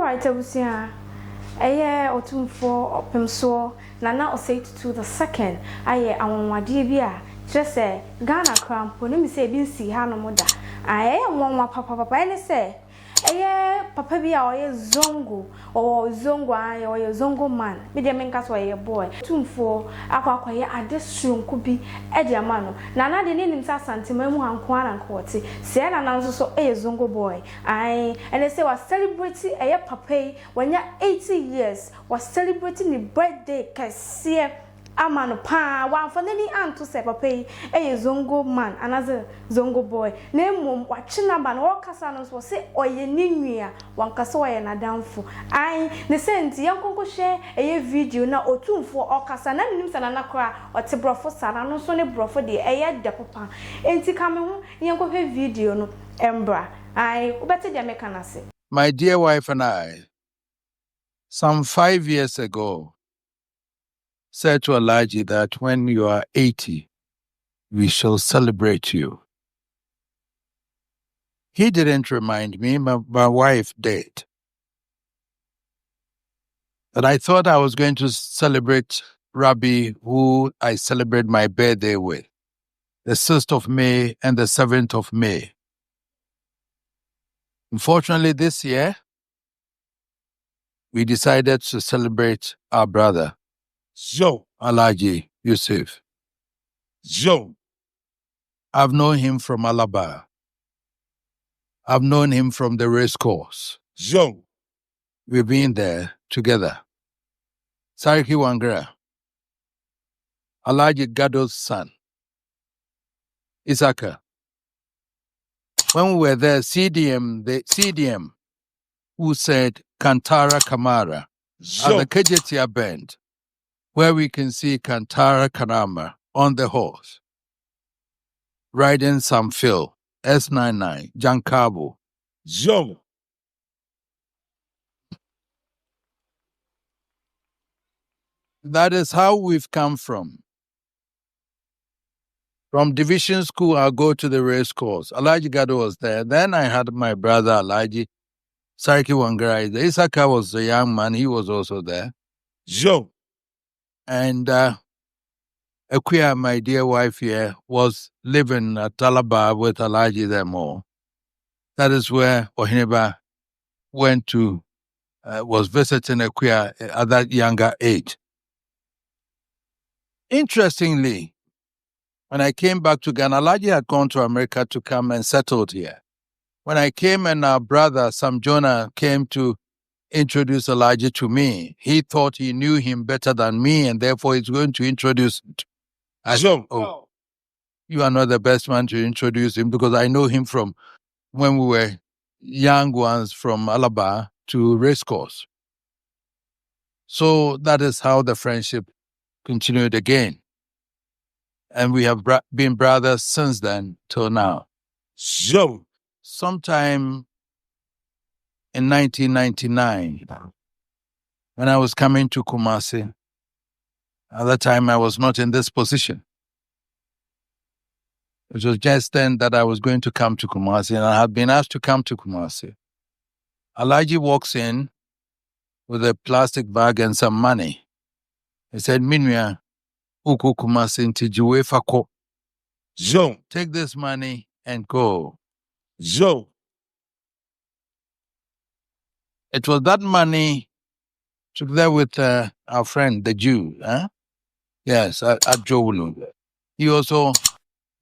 Alright, Abusia. Eye Otumfuo Osei Tutu the second. Aye awonwade bia kire se Ghana krampo no mi se bi nsi ha no moda. Aye wonwa papa ene se eye papa bia oye Zongo or Zongo aye oye Zongo man. Me de menka so oye boy. Otumfuo akwaye ade sronko bi e de ama no. Na de ne nim sa Asantehene mu hanko ana nkote. Se na nanso so eye Zongo boy. Aye ene se was celebrate eye papa wanya 80 years was celebrating the birthday kese amano pa wan for nani anto se papa eye Zongo man anaze Zongo boy na mum wache namba na okasa no so se oye ninua wan kasa oye na danfo ai ne senti yankonko share eye video na Otumfuo okasa na nim sana na kra ote brofo sara no so ne brofo de eye de papa enti kame ho yanko hwe video no embra ai ubete de meka na se. My dear wife and I, some 5 years ago, said to Alhaji that when you are 80, we shall celebrate you. He didn't remind me, my wife did. But I thought I was going to celebrate Rabi, who I celebrate my birthday with, the 6th of May and the 7th of May. Unfortunately, this year, we decided to celebrate our brother, Alhaji Yusif. I've known him from Alaba. I've known him from the race course. We've been there together. Sariki Wangra, Alhaji Gado's son, Isaka. When we were there, the CDM who said Kantara Kamara at the Kejetia Bend, where we can see Kantara Kanama on the horse, riding some Phil, S99, Jankabo. That is how we've come from. From division school, I'll go to the race course. Alhaji Gado was there. Then I had my brother Alhaji Sariki Wangra. Isaka was a young man. He was also there. And Akuya, my dear wife here, was living at Talaba with Alhaji them all. That is where Ohineba went to, was visiting Akuya at that younger age. Interestingly, when I came back to Ghana, Alhaji had gone to America to come and settled here. When I came and our brother, Sam Jonah, came to introduce Alhaji to me, he thought he knew him better than me and therefore he's going to introduce him. I said, oh, you are not the best man to introduce him because I know him from when we were young ones from Alaba to racecourse. So that is how the friendship continued again. And we have been brothers since then till now. Sometime in 1999, when I was coming to Kumasi, at that time I was not in this position. It was just then that I was going to come to Kumasi, and I had been asked to come to Kumasi. Alhaji walks in with a plastic bag and some money. He said, "Minua, uku Kumasi nti jiwe fako. Take this money and go." It was that money together with our friend, the Jew. Yes, at Jowulu. He also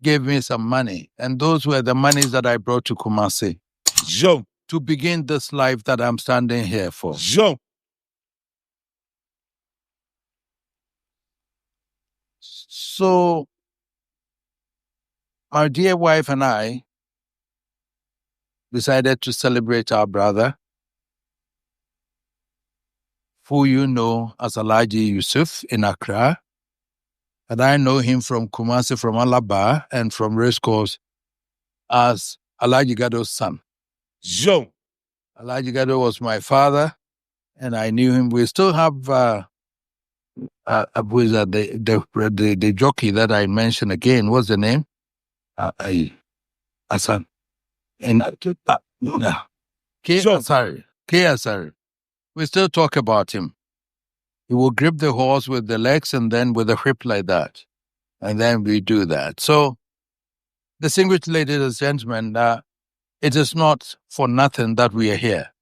gave me some money. And those were the monies that I brought to Kumasi to begin this life that I'm standing here for. So, my dear wife and I decided to celebrate our brother, who you know as Alhaji Yusuf in Accra. And I know him from Kumasi, from Alaba, and from Racecourse as Alhaji Gado's son. Alhaji Gado was my father, and I knew him. We still have the jockey that I mentioned again. What's the name? Asan. And K. Asari. we still talk about him. He will grip the horse with the legs and then with a whip like that. And then we do that. So, distinguished ladies and gentlemen, it is not for nothing that we are here.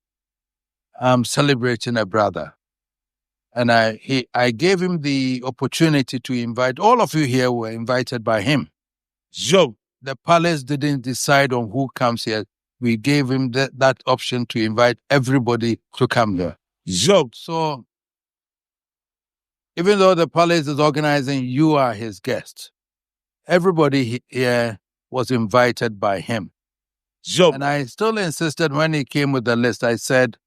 I'm celebrating a brother. And I gave him the opportunity to invite, all of you here were invited by him. So, the palace didn't decide on who comes here. We gave him that option to invite everybody to come there. So, even though the palace is organizing, you are his guest. Everybody here was invited by him. And I still insisted when he came with the list, I said,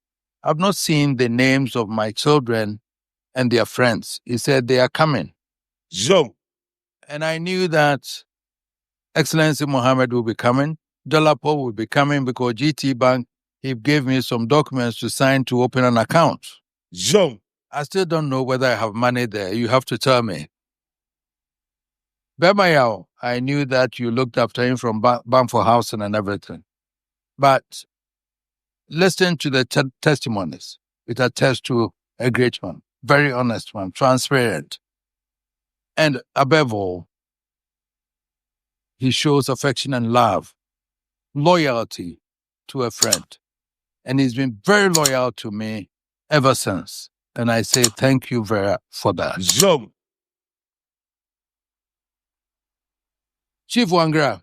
I've not seen the names of my children and their friends. He said, they are coming. And I knew that Excellency Mohammed will be coming. Dolapo will be coming because GT Bank, he gave me some documents to sign to open an account. I still don't know whether I have money there. You have to tell me. Bemayao, I knew that you looked after him from Bamford Housing and everything. But listen to the testimonies. It attests to a great one, very honest one, transparent. And above all, he shows affection and love, loyalty to a friend. And he's been very loyal to me ever since. And I say thank you very for that. Chief Wangra,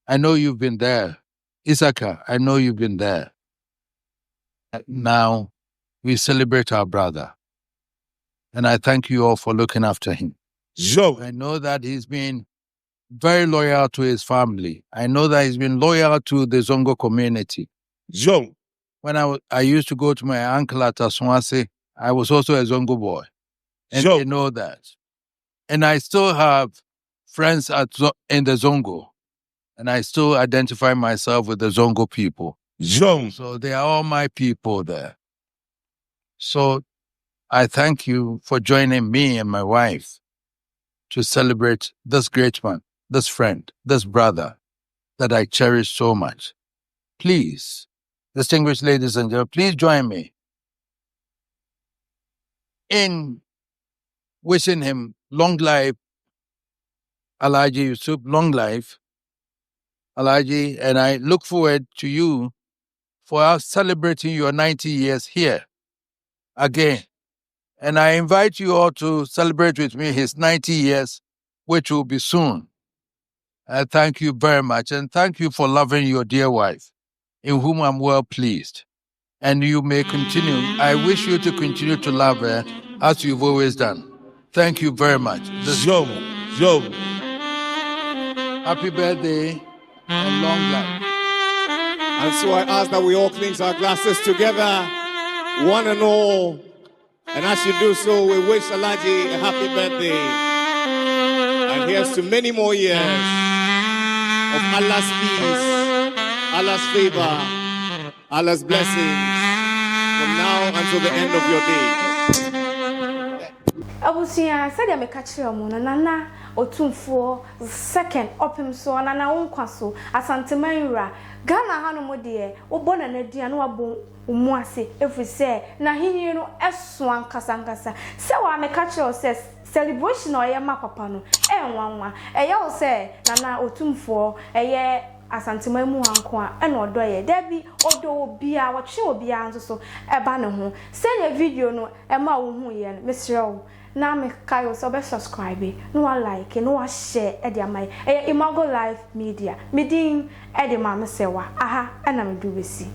I know you've been there. Isaka, I know you've been there. Now we celebrate our brother. And I thank you all for looking after him. I know that he's been very loyal to his family. I know that he's been loyal to the Zongo community. When I used to go to my uncle at Aswase, I was also a Zongo boy. And they know that. And I still have friends in the Zongo. And I still identify myself with the Zongo people. So they are all my people there. So I thank you for joining me and my wife to celebrate this great man, this friend, this brother that I cherish so much. Please, distinguished ladies and gentlemen, please join me in wishing him long life, Alhaji Yusif, long life, Alhaji, and I look forward to you for us celebrating your 90 years here again. And I invite you all to celebrate with me his 90 years, which will be soon. I thank you very much, and thank you for loving your dear wife, in whom I'm well pleased. And you may continue. I wish you to continue to love her as you've always done. Thank you very much. Happy birthday and long life. And so I ask that we all clink our glasses together, one and all. And as you do so, we wish Alhaji a happy birthday. And here's to many more years of Allah's peace, Allah's favor, Allah's blessings from now until the end of your days. Abusia said I make a nana Otumfuo second opim so nana unkwaso Asantehene Ghana hanomo de obona na dia no abo umuase every say na hinyi no eso ankasa se wa meka kire se celebration oye ma papa no enwanwa eye wo se nana Otumfuo eye Asantehene mu anko a na odo ye da bi odo obi a wo twe obi a nso so eba ne ho se na video no e ma wo hu ye mesre wo na me kayo so be subscribe no like no share e dia mai Imago Live Media medin e de ma me sewa aha na me do besi